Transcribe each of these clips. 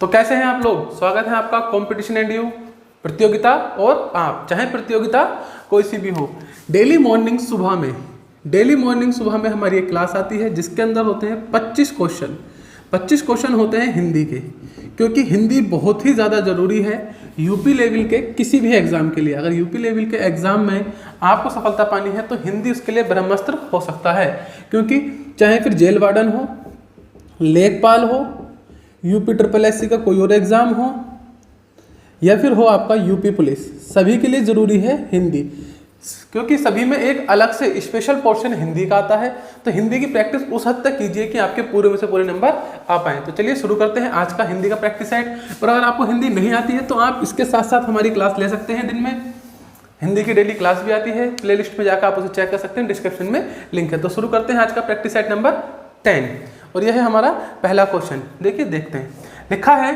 तो कैसे हैं आप लोग? स्वागत है आपका कंपटीशन एंड यू प्रतियोगिता। और आप चाहे प्रतियोगिता कोई सी भी हो, डेली मॉर्निंग सुबह में हमारी एक क्लास आती है जिसके अंदर होते हैं 25 क्वेश्चन होते हैं हिंदी के। क्योंकि हिंदी बहुत ही ज़्यादा ज़रूरी है यूपी लेवल के किसी भी एग्ज़ाम के लिए। अगर यूपी लेवल के एग्ज़ाम में आपको सफलता पानी है तो हिंदी उसके लिए ब्रह्मास्त्र हो सकता है। क्योंकि चाहे फिर जेल वार्डन हो, लेखपाल हो, यूपी SSS का कोई और एग्ज़ाम हो, या फिर हो आपका यूपी पुलिस, सभी के लिए ज़रूरी है हिंदी। क्योंकि सभी में एक अलग से स्पेशल पोर्शन हिंदी का आता है। तो हिंदी की प्रैक्टिस उस हद तक कीजिए कि आपके पूरे में से पूरे नंबर आ पाएँ। तो चलिए शुरू करते हैं आज का हिंदी का प्रैक्टिस सेट। और अगर आपको हिंदी नहीं आती है तो आप इसके साथ साथ हमारी क्लास ले सकते हैं। दिन में हिंदी की डेली क्लास भी आती है, प्लेलिस्ट में जाकर आप उसे चेक कर सकते हैं, डिस्क्रिप्शन में लिंक है। तो शुरू करते हैं आज का प्रैक्टिस सेट नंबर 10। और यह है हमारा पहला क्वेश्चन। देखिए देखते हैं। लिखा है,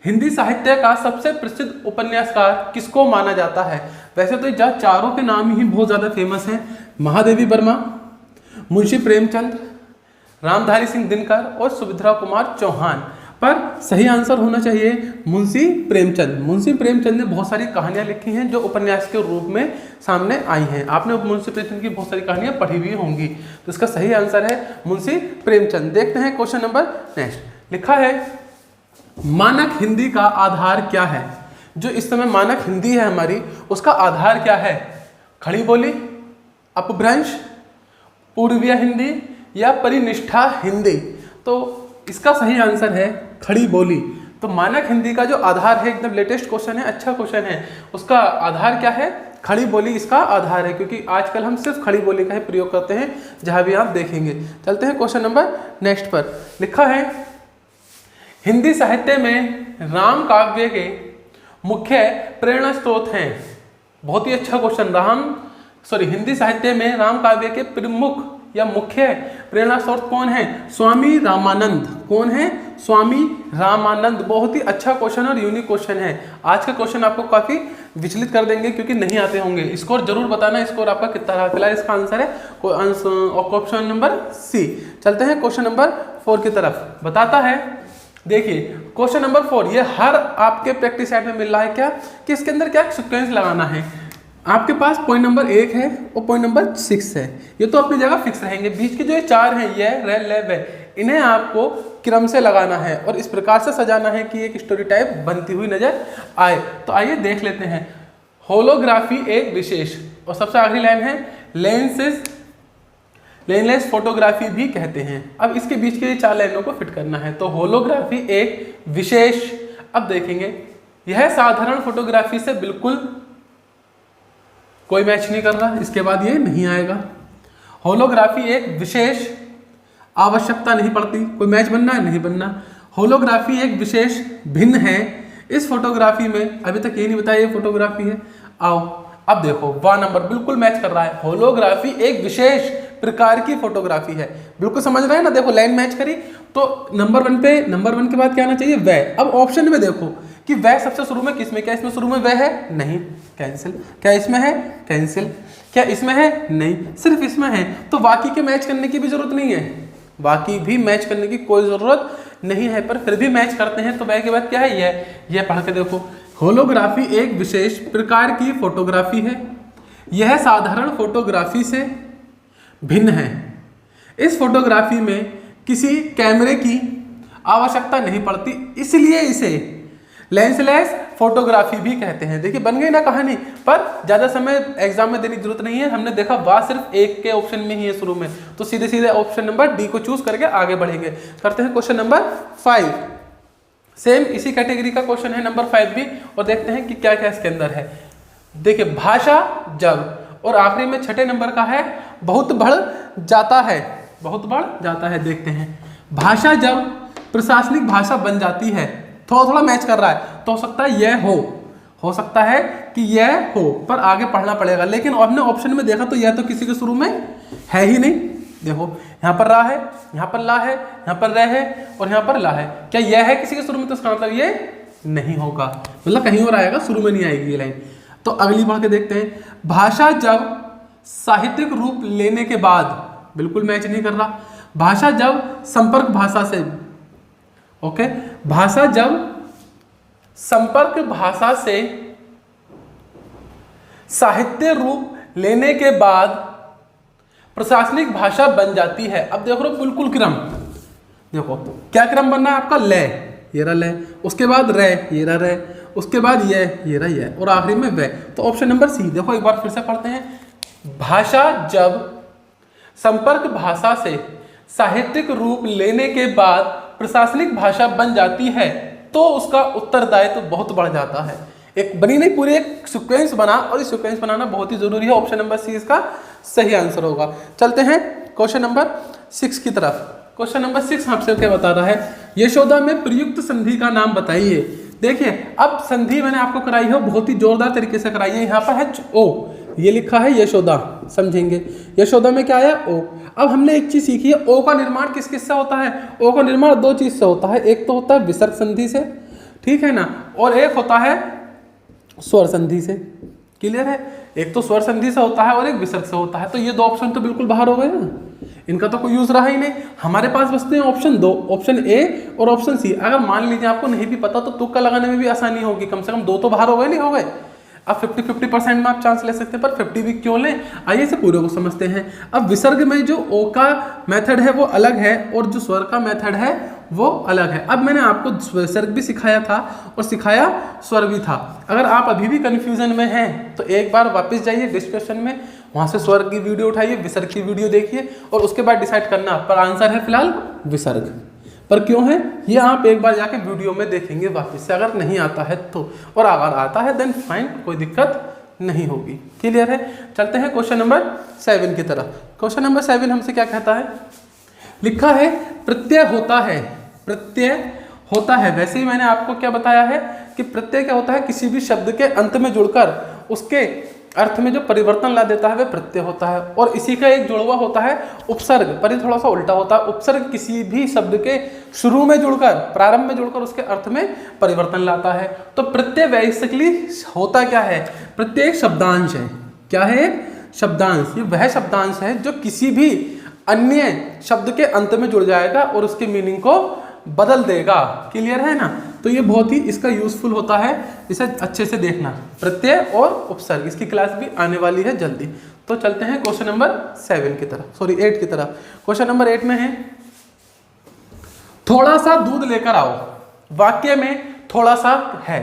हिंदी साहित्य का सबसे प्रसिद्ध उपन्यासकार किसको माना जाता है? वैसे तो चारों के नाम ही बहुत ज़्यादा फेमस हैं। महादेवी वर्मा, मुंशी प्रेमचंद, रामधारी सिंह दिनकर और सुभद्रा कुमार चौहान। पर सही आंसर होना चाहिए मुंशी प्रेमचंद। मुंशी प्रेमचंद ने बहुत सारी कहानियां लिखी हैं जो उपन्यास के रूप में सामने आई हैं। आपने मुंशी प्रेमचंद की बहुत सारी कहानियां पढ़ी हुई होंगी। तो इसका सही आंसर है मुंशी प्रेमचंद। देखते हैं क्वेश्चन नंबर नेक्स्ट। लिखा है, मानक हिंदी का आधार क्या है? जो इस समय मानक हिंदी है हमारी, उसका आधार क्या है? खड़ी बोली, अपभ्रंश, पूर्वीय हिंदी या परिनिष्ठा हिंदी? तो इसका सही आंसर है खड़ी बोली। तो मानक हिंदी का जो आधार है, एकदम लेटेस्ट क्वेश्चन है, अच्छा क्वेश्चन है, उसका आधार क्या है? खड़ी बोली इसका आधार है। क्योंकि आजकल हम सिर्फ खड़ी बोली का ही प्रयोग करते हैं जहां भी आप देखेंगे। चलते हैं क्वेश्चन नंबर नेक्स्ट पर। लिखा है, हिंदी साहित्य में राम काव्य के मुख्य प्रेरणा स्रोत हैं। बहुत ही अच्छा क्वेश्चन। हिंदी साहित्य में राम काव्य के प्रमुख या मुख्य प्रेरणा स्रोत कौन है? स्वामी रामानंद। कौन है? स्वामी रामानंद। बहुत ही अच्छा क्वेश्चन और यूनिक क्वेश्चन है। आज का क्वेश्चन आपको काफी विचलित कर देंगे क्योंकि नहीं आते होंगे। स्कोर जरूर बताना, स्कोर आपका कितना रहा। फिलहाल इसका आंसर है क्वेश्चन नंबर सी। चलते हैं क्वेश्चन नंबर 4 की तरफ। बताता है, देखिए क्वेश्चन नंबर 4, ये हर आपके प्रैक्टिस सेट में मिल रहा है क्या कि इसके अंदर क्या सीक्वेंस लगाना है। आपके पास पॉइंट नंबर 1 है और पॉइंट नंबर 6 है। ये तो अपनी जगह फिक्स रहेंगे। बीच के जो ये 4 हैं, ये रेल लेव है, इन्हें आपको क्रम से लगाना है और इस प्रकार से सजाना है कि एक स्टोरी टाइप बनती हुई नजर आए। तो आइए देख लेते हैं। होलोग्राफी एक विशेष, और सबसे आखिरी लाइन है, लेंसलेस फोटोग्राफी भी कहते हैं। अब इसके बीच के 4 लाइनों को फिट करना है। तो होलोग्राफी एक विशेष, अब देखेंगे, यह साधारण फोटोग्राफी से बिल्कुल कोई मैच नहीं कर रहा, इसके बाद ये नहीं आएगा। होलोग्राफी एक विशेष, आवश्यकता नहीं पड़ती, कोई मैच बनना है नहीं बनना। होलोग्राफी एक विशेष, भिन्न है। इस फोटोग्राफी में अभी तक ये नहीं बताया ये फोटोग्राफी है। आओ अब देखो, 1 नंबर बिल्कुल मैच कर रहा है। होलोग्राफी एक विशेष प्रकार की फोटोग्राफी है। बिल्कुल समझ रहे हैं ना? देखो लाइन मैच करी तो नंबर 1 के बाद क्या आना चाहिए? वह। अब ऑप्शन में देखो कि वह सबसे शुरू में किसमें, क्या इसमें शुरू में वह है? नहीं, कैंसिल। क्या इसमें है? कैंसिल। क्या इसमें है? नहीं, सिर्फ इसमें है। तो बाकी के मैच करने की भी जरूरत नहीं है, बाकी भी मैच करने की कोई जरूरत नहीं है, पर फिर भी मैच करते हैं। तो वह के बाद क्या है? यह पढ़ के देखो। होलोग्राफी एक विशेष प्रकार की फोटोग्राफी है। यह साधारण फोटोग्राफी से भिन्न है। इस फोटोग्राफी में किसी कैमरे की आवश्यकता नहीं पड़ती, इसलिए इसे लेंसलेस फोटोग्राफी भी कहते हैं। देखिए बन गई ना कहानी। पर ज्यादा समय एग्जाम में देने की जरूरत नहीं है। हमने देखा वह सिर्फ एक के ऑप्शन में ही है शुरू में, तो सीधे सीधे ऑप्शन नंबर डी को चूज करके आगे बढ़ेंगे। करते हैं क्वेश्चन नंबर 5। सेम इसी कैटेगरी का क्वेश्चन है नंबर 5 भी, और देखते हैं कि क्या क्या इसके अंदर है। देखिए, भाषा जब, और आखिरी में 6 नंबर का है, बहुत बढ़ जाता है। बहुत बढ़ जाता है। देखते हैं, भाषा जब प्रशासनिक भाषा बन जाती है, थोड़ा मैच कर रहा है, तो हो सकता है यह हो सकता है कि यह हो, पर आगे पढ़ना पड़ेगा। लेकिन हमने ऑप्शन में देखा तो यह तो किसी के शुरू में है ही नहीं। देखो यहाँ पर रा है, यहाँ पर ला है, यहाँ पर रह है और यहाँ पर ला है। क्या यह है किसी के शुरू में? तो इसका मतलब ये नहीं होगा, मतलब कहीं और आएगा, शुरू में नहीं आएगी ये लाइन। तो अगली पढ़ के देखते हैं। भाषा जब साहित्यिक रूप लेने के बाद, बिल्कुल मैच नहीं कर रहा। भाषा जब संपर्क भाषा से, ओके, भाषा जब संपर्क भाषा से साहित्य रूप लेने के बाद प्रशासनिक भाषा बन जाती है। अब देख लो बिल्कुल क्रम, देखो क्या क्रम बनना है आपका, ले, ये रहा ले, उसके बाद रे, ये रहा रे, उसके बाद ये रहा ये, और आखिरी में वे। तो ऑप्शन नंबर सी, देखो एक बार फिर से पढ़ते हैं। भाषा जब संपर्क भाषा से साहित्यिक रूप लेने के बाद प्रशासनिक भाषा बन जाती है तो उसका उत्तरदायित्व बहुत बढ़ जाता है। एक बनी नहीं, पूरी एक सीक्वेंस बना, और इस सीक्वेंस बनाना बहुत ही जरूरी है। ऑप्शन नंबर सी इसका सही आंसर होगा। चलते हैं क्वेश्चन नंबर 6 की तरफ। क्वेश्चन नंबर 6 आपसे क्या बता रहा है, यशोदा में प्रयुक्त संधि का नाम बताइए। देखिए अब संधि मैंने आपको कराई है, बहुत ही जोरदार तरीके से कराई है। यहाँ पर है ओ, ये लिखा है यशोदा, समझेंगे। यशोदा में क्या आया, ओ। अब हमने एक चीज सीखी है, ओ का निर्माण किस किस से होता है। ओ का निर्माण दो चीज से होता है, एक तो होता है विसर्ग संधि से, ठीक है ना, और एक होता है स्वर संधि से। क्लियर है, एक तो स्वर संधि से होता है और एक विसर्ग से होता है। तो ये दो ऑप्शन तो बिल्कुल बाहर हो गए ना, इनका तो कोई यूज रहा ही नहीं। हमारे पास बचते हैं ऑप्शन दो, ऑप्शन ए और ऑप्शन सी। अगर मान लीजिए आपको नहीं भी पता तो तुक्का लगाने में भी आसानी होगी, कम से कम दो तो बाहर हो गए, नहीं हो गए। अब 50-50% में आप चांस ले सकते हैं, पर 50 भी क्यों लें, आइए इसे पूरे को समझते हैं। अब विसर्ग में जो ओ का मेथड है वो अलग है और जो स्वर का मेथड है वो अलग है। अब मैंने आपको विसर्ग भी सिखाया था और सिखाया स्वर भी था। अगर आप अभी भी कंफ्यूजन में हैं तो एक बार वापस जाइए डिस्कशन में, वहां से स्वर की वीडियो उठाइए, विसर्ग की वीडियो देखिए और उसके बाद डिसाइड करना। पर आंसर है फिलहाल विसर्ग। पर क्यों है ये आप एक बार जाके वीडियो में देखेंगे वापस से, अगर नहीं आता है तो, और अगर आता है देन फाइन, कोई दिक्कत नहीं होगी। क्लियर है, चलते हैं क्वेश्चन नंबर 7 की तरफ। क्वेश्चन नंबर 7 हमसे क्या कहता है, लिखा है प्रत्यय होता है, प्रत्यय होता है। वैसे ही मैंने आपको क्या बताया है कि प्रत्यय क्या होता है, किसी भी शब्द के अंत में जुड़कर उसके अर्थ में जो परिवर्तन ला देता है वह प्रत्यय होता है। और इसी का एक जुड़वा होता है उपसर्ग, पर ये थोड़ा सा उल्टा होता है। उपसर्ग किसी भी शब्द के शुरू में जुड़कर, प्रारंभ में जुड़कर उसके अर्थ में परिवर्तन लाता है। तो प्रत्यय बेसिकली होता क्या है, प्रत्यय शब्दांश है। क्या है, शब्दांश। ये वह शब्दांश है जो किसी भी अन्य शब्द के अंत में जुड़ जाएगा और उसके मीनिंग को बदल देगा। क्लियर है ना, तो ये बहुत ही इसका यूजफुल होता है, इसे अच्छे से देखना। प्रत्यय और उपसर्ग, इसकी क्लास भी आने वाली है जल्दी। तो चलते हैं क्वेश्चन नंबर 7 की तरफ, सॉरी 8 की तरफ। क्वेश्चन नंबर 8 में है, थोड़ा सा दूध लेकर आओ। वाक्य में थोड़ा सा है,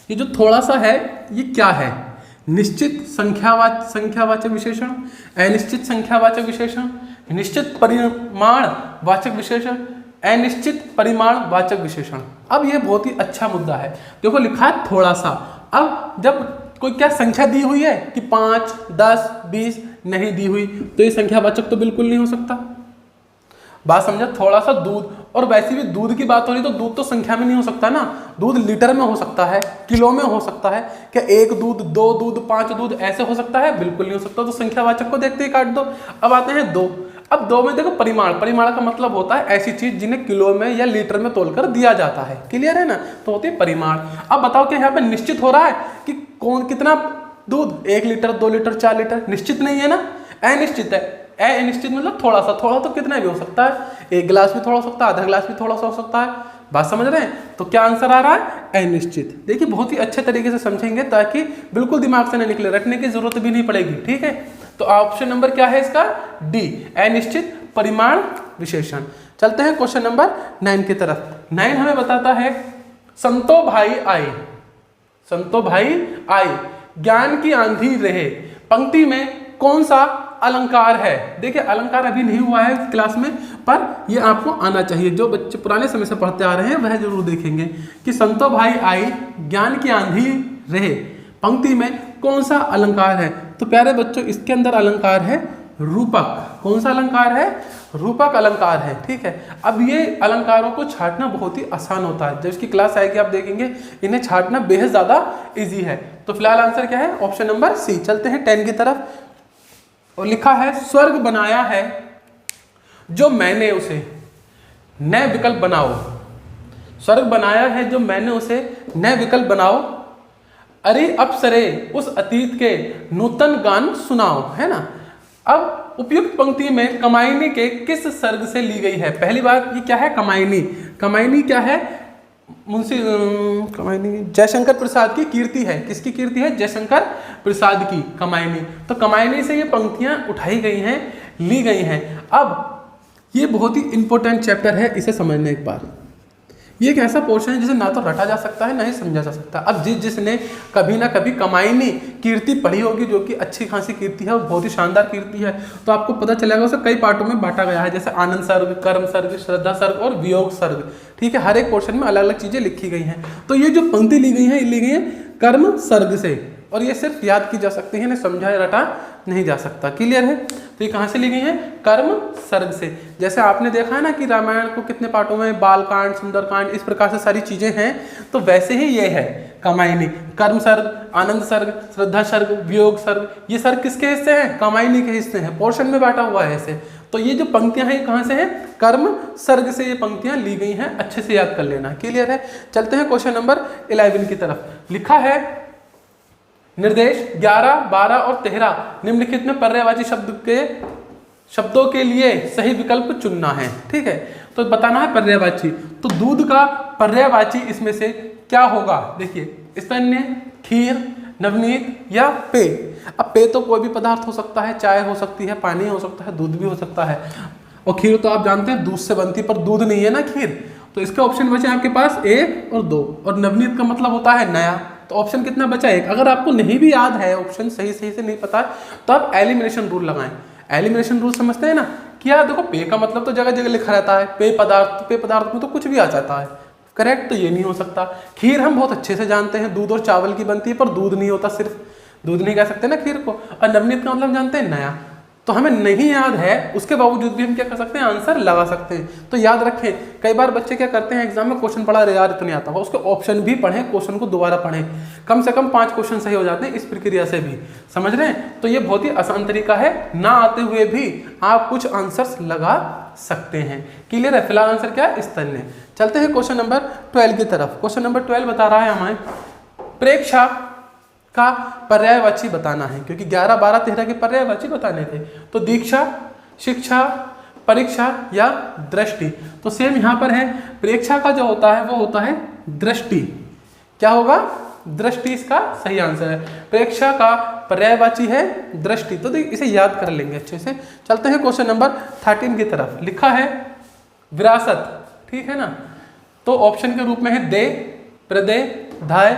ये जो थोड़ा सा है ये क्या है, निश्चित संख्यावाचक विशेषण, अनिश्चित संख्यावाचक विशेषण, निश्चित परिमाण वाचक विशेषण, अनिश्चित परिमाण वाचक विशेषण। अब ये बहुत ही अच्छा मुद्दा है। देखो लिखा है थोड़ा सा। अब जब कोई क्या संख्या दी हुई है कि 5, 10, 20 नहीं दी हुई तो ये संख्यावाचक तो बिल्कुल नहीं हो सकता। बात समझा, थोड़ा सा दूध, और वैसे भी दूध की बात हो रही तो दूध तो संख्या में नहीं हो सकता ना, दूध लीटर में हो सकता है, किलो में हो सकता है। क्या 1 दूध, 2 दूध, 5 दूध ऐसे हो सकता है, बिल्कुल नहीं हो सकता। तो संख्यावाचक को देखते ही काट दो। अब आते हैं 2। अब 2 में देखो परिमाण, परिमाण का मतलब होता है ऐसी चीज जिन्हें किलो में या लीटर में तोलकर दिया जाता है। क्लियर है ना, तो होती है परिमाण। अब बताओ कि यहाँ पे निश्चित हो रहा है कि कौन कितना दूध, 1 लीटर, 2 लीटर, 4 लीटर, निश्चित नहीं है ना, अनिश्चित है। अनिश्चित मतलब थोड़ा सा, थोड़ा तो कितना भी हो सकता है, 1 गिलास भी थोड़ा हो सकता है, आधा गिलास भी थोड़ा सा हो सकता है। बात समझ रहे हैं, तो क्या आंसर आ रहा है, अनिश्चित। देखिए बहुत ही अच्छे तरीके से समझेंगे ताकि बिल्कुल दिमाग से न निकले, रटने की जरूरत भी नहीं पड़ेगी। ठीक है, तो ऑप्शन नंबर क्या है इसका, डी, अनिश्चित परिमाण विशेषण। चलते हैं क्वेश्चन नंबर 9 की तरफ। 9 हमें बताता है, संतो भाई आए, संतो भाई आए, ज्ञान की आंधी रहे। पंक्ति में कौन सा अलंकार है। देखिए अलंकार अभी नहीं हुआ है क्लास में, पर ये आपको आना चाहिए। जो बच्चे पुराने समय से पढ़ते आ रहे हैं वह जरूर देखेंगे कि संतो भाई आई, ज्ञान की आंधी रहे, पंक्ति में कौन सा अलंकार है। तो प्यारे बच्चों इसके अंदर अलंकार है रूपक। कौन सा अलंकार है, रूपक अलंकार है। ठीक है, अब ये अलंकारों को छांटना बहुत ही आसान होता है। जब इसकी क्लास आएगी आप देखेंगे इन्हें छांटना बेहद ज्यादा इजी है। तो फिलहाल आंसर क्या है, ऑप्शन नंबर सी। चलते हैं 10 की तरफ, और लिखा है, स्वर्ग बनाया है जो मैंने उसे, नए विकल्प बनाओ। स्वर्ग बनाया है जो मैंने उसे, नए विकल्प बनाओ। अरे अप्सरे उस अतीत के नूतन गान सुनाओ, है ना। अब उपयुक्त पंक्ति में कमायनी के किस सर्ग से ली गई है। पहली बात ये क्या है, कमायनी। कमायनी क्या है, मुंशी कमायनी जयशंकर प्रसाद की कीर्ति है। किसकी कीर्ति है? जयशंकर प्रसाद की, कमायनी। तो कमायनी से ये पंक्तियां उठाई गई हैं, ली गई हैं। अब ये बहुत ही इंपॉर्टेंट चैप्टर है, इसे समझना एक बार। ये एक ऐसा पोर्शन है जिसे ना तो रटा जा सकता है ना ही समझा जा सकता। अब जिसने कभी ना कभी कमायनी कीर्ति पढ़ी होगी, जो कि अच्छी खासी कीर्ति है और बहुत ही शानदार कीर्ति है, तो आपको पता चलेगा उसे कई पार्टों में बांटा गया है, जैसे आनंद सर्ग, कर्म सर्ग, श्रद्धा सर्ग और वियोग सर्ग। ठीक है, हर एक पोर्शन में अलग अलग चीजें लिखी गई हैं। तो ये जो पंक्ति ली गई है, ली गई है कर्म सर्ग से, और ये सिर्फ याद की जा सकती है, इन्हें समझा या रटा नहीं जा सकता। क्लियर है? तो ये कहाँ से ली गई है? कर्म सर्ग से। जैसे आपने देखा है ना कि रामायण को कितने पार्टों में, बालकांड, सुंदरकांड, इस प्रकार से सारी चीजें हैं, तो वैसे ही ये है कमायनी। कर्म सर्ग, आनंद सर्ग, श्रद्धा सर्ग, वियोग सर्ग, ये सर्ग किसके हिस्से हैं? कमायनी के हिस्से हैं, पोर्शन में बांटा हुआ है ऐसे। तो ये जो पंक्तियां हैं कहाँ से हैं? कर्म सर्ग से ये पंक्तियां ली गई हैं, अच्छे से याद कर लेना। क्लियर है? चलते हैं क्वेश्चन नंबर 11 की तरफ। लिखा है निर्देश 11, 12 और 13 निम्नलिखित में पर्यायवाची शब्दों के लिए सही विकल्प चुनना है। ठीक है, तो बताना है पर्यायवाची। तो दूध का पर्यायवाची इसमें से क्या होगा? देखिए, स्तन्य, खीर, नवनीत या पेय। अब पेय तो कोई भी पदार्थ हो सकता है, चाय हो सकती है, पानी हो सकता है, दूध भी हो सकता है। और खीर तो आप जानते हैं दूध से बनती है, पर दूध नहीं है ना खीर। तो इसके ऑप्शन बचे आपके पास 1 और 2, और नवनीत का मतलब होता है नया। तो ऑप्शन कितना बचा? 1। अगर आपको नहीं भी याद है, ऑप्शन सही से नहीं पता, तो आप एलिमिनेशन रूल लगाएं। एलिमिनेशन रूल समझते हैं ना कि यार देखो, पेय का मतलब तो जगह जगह लिखा रहता है, पेय पदार्थ में तो कुछ भी आ जाता है। करेक्ट? तो ये नहीं हो सकता। खीर हम बहुत अच्छे से जानते हैं, दूध और चावल की बनती है, पर दूध नहीं होता, सिर्फ दूध नहीं कह सकते ना खीर को। और नवनीत का मतलब जानते हैं नया। तो हमें नहीं याद है, उसके बावजूद भी हम क्या कर सकते हैं? आंसर लगा सकते हैं। तो याद रखें, कई बार बच्चे क्या करते हैं एग्जाम में, क्वेश्चन पढ़ा रहे यार इतना नहीं आता हो, उसके ऑप्शन भी पढ़ें, क्वेश्चन को दोबारा पढ़ें। कम से कम 5 क्वेश्चन सही हो जाते हैं इस प्रक्रिया से भी। समझ रहे हैं? तो ये बहुत ही आसान तरीका है, ना आते हुए भी आप कुछ आंसर्स लगा सकते हैं। क्लियर है? फिलहाल आंसर क्या है? स्तन्य। चलते हैं क्वेश्चन नंबर 12 की तरफ। क्वेश्चन नंबर 12 बता रहा है हमें प्रेक्षा का पर्यायवाची बताना है, क्योंकि 11, 12, 13 के पर्यायवाची बताने थे। तो दीक्षा, शिक्षा, परीक्षा या दृष्टि। तो सेम यहाँ पर है, प्रेक्षा का जो होता है वो होता है दृष्टि। क्या होगा? दृष्टि इसका सही आंसर है। प्रेक्षा का पर्यायवाची है दृष्टि। तो इसे याद कर लेंगे अच्छे से। चलते हैं क्वेश्चन नंबर 13 की तरफ। लिखा है विरासत। ठीक है ना? तो ऑप्शन के रूप में है दे, प्रदे, धाय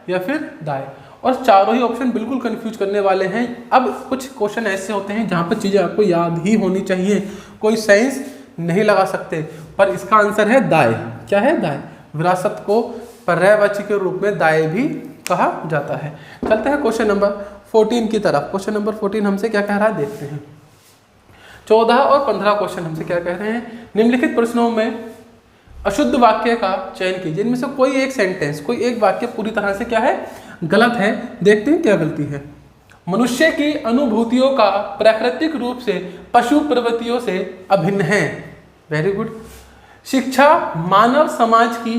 या फिर दाय। और चारों ही ऑप्शन बिल्कुल कंफ्यूज करने वाले हैं। अब कुछ क्वेश्चन ऐसे होते हैं जहाँ पर चीज़ें आपको याद ही होनी चाहिए, कोई सेंस नहीं लगा सकते, पर इसका आंसर है दाय। क्या है? दाय। विरासत को पर्यायवाची के रूप में दाय भी कहा जाता है। चलते हैं क्वेश्चन नंबर 14 की तरफ। क्वेश्चन नंबर 14 हमसे क्या कह रहा है देखते हैं। 14 और 15 क्वेश्चन हमसे क्या कह रहे हैं? निम्नलिखित प्रश्नों में अशुद्ध वाक्य का चयन कीजिए। इनमें से कोई एक सेंटेंस, कोई एक वाक्य पूरी तरह से क्या है? गलत है। देखते हैं क्या गलती है। मनुष्य की अनुभूतियों का प्राकृतिक रूप से पशु प्रवृत्तियों से अभिन्न है। Very good. शिक्षा मानव समाज की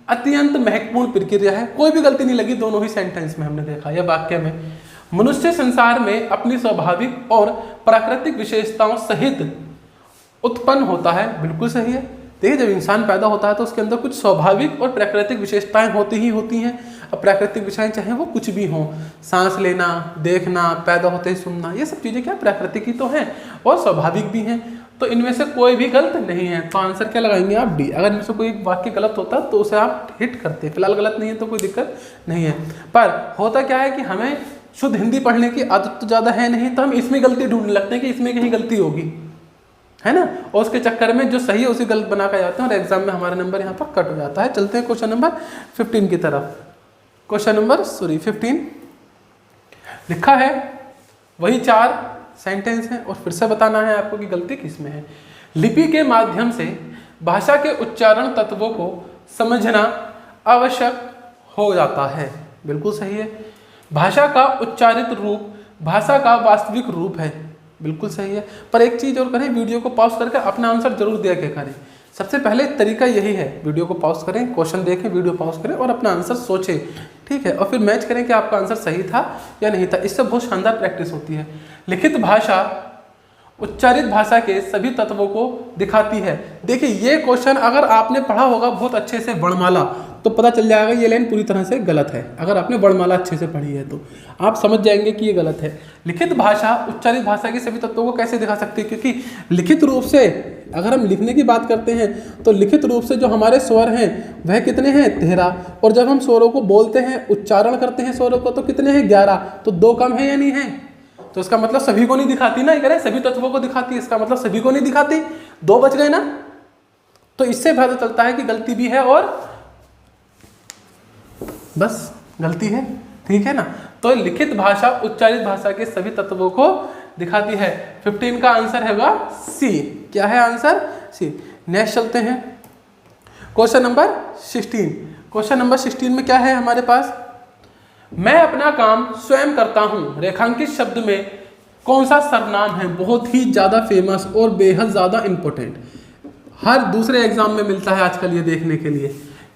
अत्यंत महत्वपूर्ण प्रक्रिया है। कोई भी गलती नहीं लगी दोनों ही सेंटेंस में, हमने देखा या वाक्य में। मनुष्य संसार में अपनी स्वाभाविक और प्राकृतिक विशेषताओं सहित उत्पन्न होता है। बिल्कुल सही है। देखिए, जब इंसान पैदा होता है तो उसके अंदर कुछ स्वाभाविक और प्राकृतिक विशेषताएं होती हैं। अब प्राकृतिक विशेषताएं चाहे वो कुछ भी हों, सांस लेना, देखना, पैदा होते ही सुनना, ये सब चीज़ें क्या प्राकृतिक ही तो हैं और स्वाभाविक भी हैं। तो इनमें से कोई भी गलत नहीं है। तो आंसर क्या लगाएंगे आप? डी। अगर इनमें से कोई वाक्य गलत होता तो उसे आप हिट करते। फिलहाल गलत नहीं है तो कोई दिक्कत नहीं है। पर होता क्या है कि हमें शुद्ध हिंदी पढ़ने की आदत तो ज़्यादा है नहीं, तो हम इसमें गलती ढूंढने लगते हैं कि इसमें कहीं गलती होगी, है ना? और उसके चक्कर में जो सही है उसे गलत बना कर जाते हैं और एग्जाम में हमारा नंबर यहाँ पर कट हो जाता है। चलते हैं क्वेश्चन नंबर 15 की तरफ। क्वेश्चन नंबर 15 लिखा है, वही 4 सेंटेंस हैं और फिर से बताना है आपको कि गलती किसमें है। लिपि के माध्यम से भाषा के उच्चारण तत्वों को समझना आवश्यक हो जाता है। बिल्कुल सही है। भाषा का उच्चारित रूप भाषा का वास्तविक रूप है। बिल्कुल सही है। पर एक चीज़ और करें, वीडियो को पॉज करके अपना आंसर जरूर दे के करें। सबसे पहले तरीका यही है, वीडियो को पॉज करें, क्वेश्चन देखें, वीडियो पॉज करें और अपना आंसर सोचें। ठीक है? और फिर मैच करें कि आपका आंसर सही था या नहीं था। इससे बहुत शानदार प्रैक्टिस होती है। लिखित भाषा उच्चारित भाषा के सभी तत्वों को दिखाती है। देखिए ये क्वेश्चन अगर आपने पढ़ा होगा बहुत अच्छे से वर्णमाला, तो पता चल जाएगा ये लाइन पूरी तरह से गलत है। अगर आपने वर्णमाला अच्छे से पढ़ी है तो आप समझ जाएंगे कि ये गलत है। लिखित भाषा उच्चारित भाषा के सभी तत्वों को कैसे दिखा सकती है, क्योंकि लिखित रूप से अगर हम लिखने की बात करते हैं तो लिखित रूप से जो हमारे स्वर हैं वह कितने हैं 13, और जब हम स्वरों को बोलते हैं उच्चारण करते हैं स्वरों को तो कितने हैं 11, तो 2 कम है या नहीं है। तो इसका मतलब सभी को नहीं दिखाती ना, ये कह रहे हैं सभी तत्वों को दिखाती है, इसका मतलब सभी को नहीं दिखाती, 2 बच गए ना। तो इससे पता चलता है कि गलती भी है और बस गलती है, ठीक है ना। तो लिखित भाषा उच्चारित भाषा के सभी तत्वों को दिखाती है। 15 का आंसर होगा सी। क्या है आंसर? सी। नेक्स्ट चलते हैं क्वेश्चन नंबर 16। क्वेश्चन नंबर 16 में क्या है हमारे पास, मैं अपना काम स्वयं करता हूं, रेखांकित शब्द में कौन सा सर्वनाम है। बहुत ही ज़्यादा फेमस और बेहद ज़्यादा इंपॉर्टेंट, हर दूसरे एग्जाम में मिलता है आजकल ये देखने के लिए।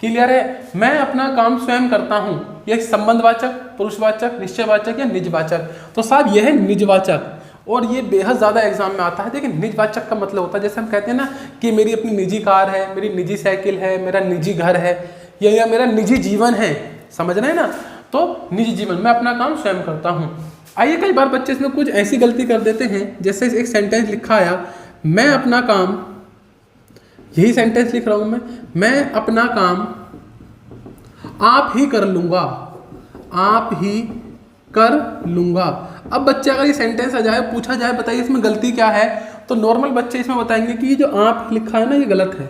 क्लियर है? मैं अपना काम स्वयं करता हूं, ये संबंधवाचक, पुरुषवाचक, निश्चयवाचक या निजवाचक। तो साहब यह है निजवाचक, और ये बेहद ज़्यादा एग्जाम में आता है। देखिए निजवाचक का मतलब होता है जैसे हम कहते हैं ना कि मेरी अपनी निजी कार है, मेरी निजी साइकिल है, मेरा निजी घर है, या मेरा निजी जीवन है, समझ रहे हैं ना। तो निजी जीवन, मैं अपना काम स्वयं करता हूँ। आइए कई बार बच्चे इसमें कुछ ऐसी गलती कर देते हैं, जैसे एक सेंटेंस लिखा आया, मैं अपना काम, यही सेंटेंस लिख रहा हूँ मैं अपना काम आप ही कर लूँगा, आप ही कर लूँगा। अब बच्चे अगर ये सेंटेंस आ जाए, पूछा जाए बताइए इसमें गलती क्या है, तो नॉर्मल बच्चे इसमें बताएंगे कि ये जो आप लिखा है ना ये गलत है,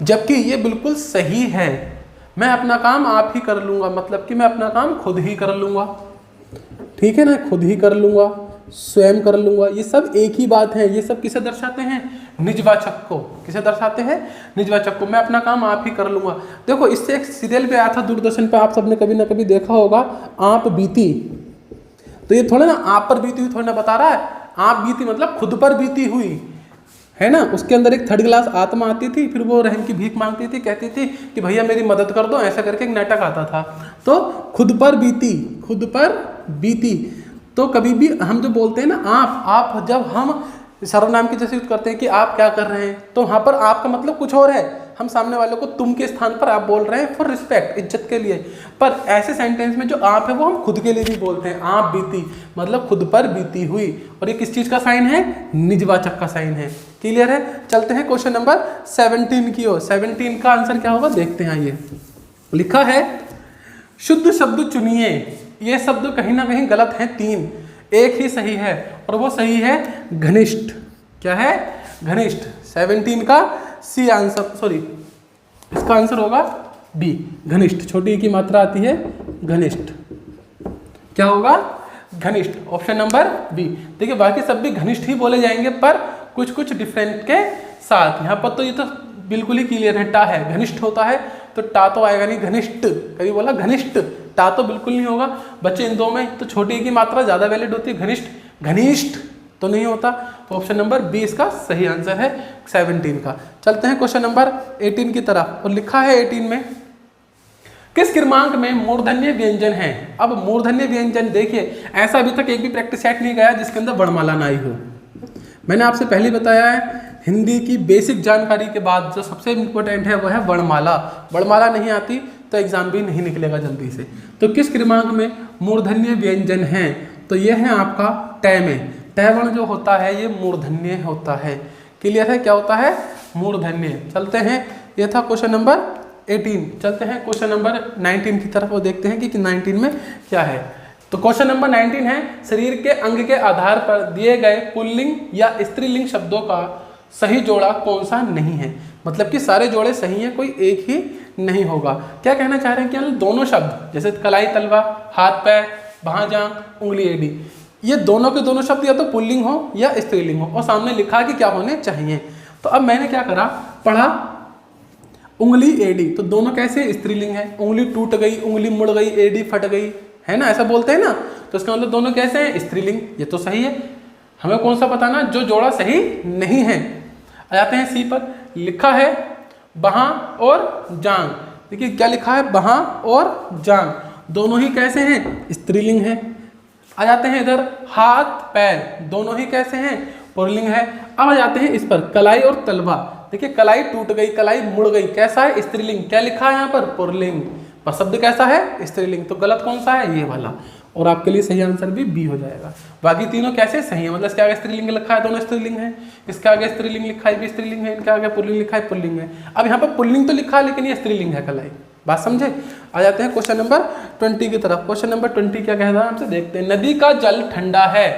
जबकि ये बिल्कुल सही है। मैं अपना काम आप ही कर लूँगा मतलब कि मैं अपना काम खुद ही कर लूँगा, ठीक है ना, खुद ही कर लूँगा, स्वयं कर लूँगा, ये सब एक ही बात है। ये सब किसे दर्शाते हैं? निजवाचक को। किसे दर्शाते हैं? निजवाचक को। मैं अपना काम आप ही कर लूँगा। देखो इससे एक सीरियल भी आया था दूरदर्शन पे, आप सबने कभी ना कभी देखा होगा, आप बीती। तो ये थोड़ा ना आप पर बीती हुई थोड़ा ना बता रहा है, आप बीती मतलब खुद पर बीती हुई है ना। उसके अंदर एक 3rd क्लास आत्मा आती थी, फिर वो रहम की भीख मांगती थी, कहती थी कि भैया मेरी मदद कर दो, ऐसा करके एक नाटक आता था। तो खुद पर बीती, खुद पर बीती। तो कभी भी हम जो बोलते हैं ना आप जब हम सर्वनाम के जैसे यूज करते हैं कि आप क्या कर रहे हैं, तो वहाँ पर आपका मतलब कुछ और है, हम सामने वालों को तुम के स्थान पर आप बोल रहे हैं फॉर रिस्पेक्ट, इज्जत के लिए। पर ऐसे सेंटेंस में जो आप है वो हम खुद के लिए भी बोलते हैं, आप बीती मतलब खुद पर बीती हुई, और ये किस चीज़ का साइन है? निजवाचक का साइन है। क्लियर है? चलते हैं क्वेश्चन नंबर 17 की ओर। 17 का आंसर क्या होगा देखते हैं। ये लिखा है शुद्ध शब्द चुनिए। ये शब्द कहीं ना कहीं गलत है, 3, एक ही सही है, और वो सही है घनिष्ठ। क्या है? घनिष्ठ। 17 का सी आंसर, सॉरी इसका आंसर होगा बी, घनिष्ठ। छोटी की मात्रा आती है घनिष्ठ। क्या होगा? घनिष्ठ। Option number B. देखिए बाकी सब भी घनिष्ठ ही बोले जाएंगे, पर कुछ कुछ डिफरेंट के साथ। यहाँ पर तो ये तो बिल्कुल ही क्लियर है, टा है, घनिष्ठ होता है तो टा तो आएगा नहीं, घनिष्ठ। कभी बोला घनिष्ठ, टा तो बिल्कुल नहीं होगा। बच्चे इन दो में तो छोटी की मात्रा ज़्यादा वैलिड होती है, घनिष्ठ, घनिष्ठ तो नहीं होता। तो ऑप्शन नंबर बी इसका सही आंसर है 17 का। चलते हैं क्वेश्चन नंबर 18 की तरफ, और लिखा है 18 में किस क्रमांक में मूर्धन्य व्यंजन है। अब मूर्धन्य व्यंजन देखिए, ऐसा अभी तक एक भी प्रैक्टिस सेट नहीं गया जिसके अंदर वर्णमाला ना आई हो। मैंने आपसे पहले बताया है हिंदी की बेसिक जानकारी के बाद जो सबसे इम्पोर्टेंट है वह है वर्णमाला। वर्णमाला नहीं आती तो एग्जाम भी नहीं निकलेगा जल्दी से। तो किस क्रमांक में मूर्धन्य व्यंजन है, तो यह है आपका टय में। टय वर्ण जो होता है ये मूर्धन्य होता है। क्लियर है? क्या होता है? मूर्धन्य। चलते हैं, यह था क्वेश्चन नंबर 18। चलते हैं क्वेश्चन नंबर 19 की तरफ, वो देखते हैं कि 19 में क्या है। तो क्वेश्चन नंबर 19 है शरीर के अंग के आधार पर दिए गए पुल्लिंग या स्त्रीलिंग शब्दों का सही जोड़ा कौन सा नहीं है। मतलब कि सारे जोड़े सही हैं, कोई एक ही नहीं होगा। क्या कहना चाह रहे हैं कि दोनों शब्द जैसे कलाई तलवा, हाथ पैर, भांजा, उंगली एडी, ये दोनों के दोनों शब्द या तो पुल्लिंग हो या स्त्रीलिंग हो, और सामने लिखा कि क्या होने चाहिए। तो अब मैंने क्या करा, पढ़ा उंगली एडी, तो दोनों कैसे? स्त्रीलिंग है। उंगली टूट गई, उंगली मुड़ गई, एडी फट गई, है ना, ऐसा बोलते हैं ना। तो इसका मतलब दोनों कैसे हैं? स्त्रीलिंग। ये तो सही है। हमें कौन सा बताना जो जोड़ा सही नहीं है। आ जाते हैं सी पर, लिखा है बहां और जांग। देखिए क्या लिखा है, बहां और जांग, दोनों ही कैसे हैं? स्त्रीलिंग है। आ जाते हैं इधर हाथ पैर, दोनों ही कैसे हैं, पुल्लिंग है। अब आ जाते हैं इस पर कलाई और तलवा। देखिए कलाई टूट गई, कलाई मुड़ गई, कैसा है, स्त्रीलिंग। क्या लिखा है यहाँ पर, पुल्लिंग, पर शब्द कैसा है, स्त्रीलिंग। तो गलत कौन सा है, ये वाला। और आपके लिए सही आंसर भी बी हो जाएगा। बाकी तीनों कैसे सही है, मतलब इसके आगे स्त्रीलिंग लिखा है, दोनों स्त्रीलिंग है। इसके आगे स्त्रीलिंग लिखा है, भी स्त्रीलिंग है। इनके आगे पुल्लिंग लिखा है, पुल्लिंग है। अब यहाँ पर पुल्लिंग तो लिखा है लेकिन ये स्त्रीलिंग है कलाई। बात समझे। आ जाते हैं क्वेश्चन नंबर 20 की तरफ। क्वेश्चन नंबर 20 क्या कहता है हमसे, देखते हैं। नदी का जल ठंडा है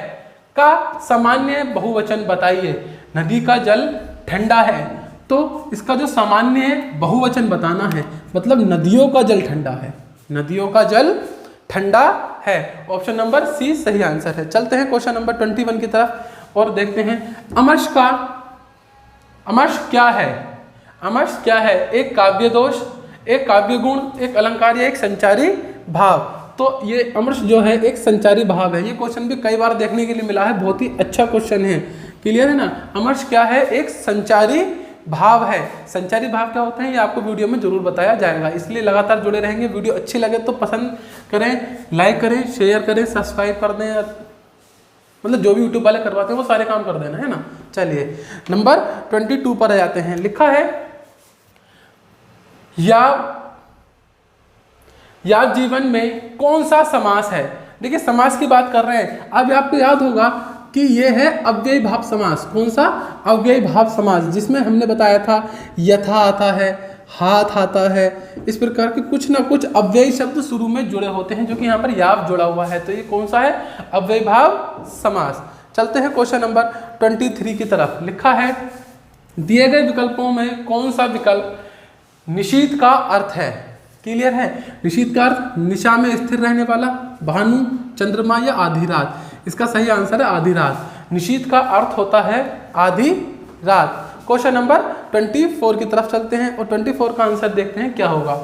का सामान्य बहुवचन बताइए। नदी का जल ठंडा है, तो इसका जो सामान्य बहुवचन बताना है, मतलब नदियों का जल ठंडा है, नदियों का जल ठंडा है। ऑप्शन नंबर सी सही आंसर है। चलते हैं क्वेश्चन नंबर 21 की तरफ और देखते हैं। अमर्ष क्या है, अमर्ष क्या है, एक काव्य दोष, एक काव्य गुण, एक अलंकार या एक संचारी भाव। तो ये अमर्ष जो है एक संचारी भाव है। ये क्वेश्चन भी कई बार देखने के लिए मिला है, बहुत ही अच्छा क्वेश्चन है। क्लियर है ना। अमर्ष क्या है, एक संचारी भाव है। संचारी भाव क्या होते हैं ये आपको वीडियो में जरूर बताया जाएगा, इसलिए लगातार जुड़े रहेंगे। वीडियो अच्छी लगे तो पसंद करें, लाइक करें, शेयर करें, सब्सक्राइब कर दें, मतलब जो भी यूट्यूब वाले करवाते हैं वो सारे काम कर देना है ना। चलिए नंबर 22 पर आ जाते हैं। लिखा है या जीवन में कौन सा समास है। देखिए समास की बात कर रहे हैं। अब आपको याद होगा कि ये है अव्ययी भाव समास। कौन सा, अव्ययी भाव समास, जिसमें हमने बताया था यथा आता है, हाथ आता है, इस प्रकार के कुछ ना कुछ अव्ययी शब्द शुरू में जुड़े होते हैं, जो कि यहाँ पर याव जुड़ा हुआ है। तो ये कौन सा है, अव्ययी भाव समास। चलते हैं क्वेश्चन नंबर 23 की तरफ। लिखा है दिए गए विकल्पों में कौन सा विकल्प निशीथ का अर्थ है। क्लियर है। निशीथ का अर्थ निशा में स्थिर रहने वाला, भानु, चंद्रमा या आधी रात। इसका सही आंसर है आधी रात। निशीथ का अर्थ होता है आधी रात। क्वेश्चन नंबर 24 की तरफ चलते हैं और 24 का आंसर देखते हैं क्या होगा।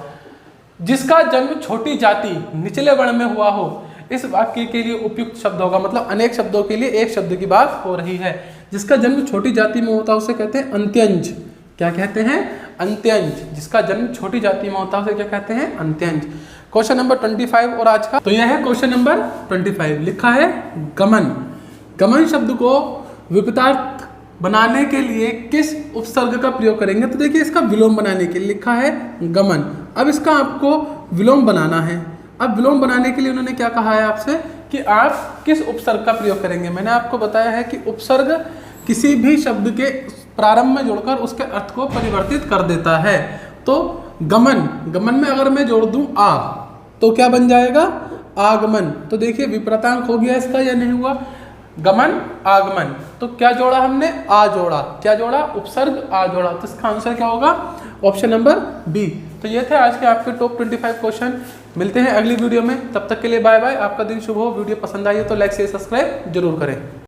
जिसका जन्म छोटी जाति निचले वर्ण में हुआ हो, इस वाक्य के लिए उपयुक्त शब्द होगा। मतलब अनेक शब्दों के लिए एक शब्द की बात हो रही है। जिसका जन्म छोटी जाति में होता है उसे कहते हैं अंत्यंज। क्या कहते हैं, अंत्यंज। जिसका जन्म छोटी जाति में होता है उसे क्या कहते हैं, अंत्यंज। क्वेश्चन नंबर 25 और आज का तो यह है क्वेश्चन नंबर 25। लिखा है गमन। गमन शब्द को विपरीतार्थ बनाने के लिए किस उपसर्ग का प्रयोग करेंगे। तो देखिए इसका विलोम बनाने के लिए लिखा है गमन। अब इसका आपको विलोम बनाना है। अब विलोम बनाने के लिए उन्होंने क्या कहा है आपसे कि आप किस उपसर्ग का प्रयोग करेंगे। मैंने आपको बताया है कि उपसर्ग किसी भी शब्द के प्रारंभ में जोड़कर उसके अर्थ को परिवर्तित कर देता है। तो गमन, गमन में अगर मैं जोड़ दूं आ तो क्या बन जाएगा, आगमन। तो देखिए विपरीतांक हो गया इसका या नहीं हुआ, गमन आगमन। तो क्या जोड़ा हमने, आ जोड़ा। क्या जोड़ा, उपसर्ग आ जोड़ा। तो इसका आंसर क्या होगा, ऑप्शन नंबर बी। तो ये थे आज के आपके टॉप 25 क्वेश्चन। मिलते हैं अगली वीडियो में, तब तक के लिए बाय बाय। आपका दिन शुभ हो। वीडियो पसंद आई हो तो लाइक शेयर सब्सक्राइब जरूर करें।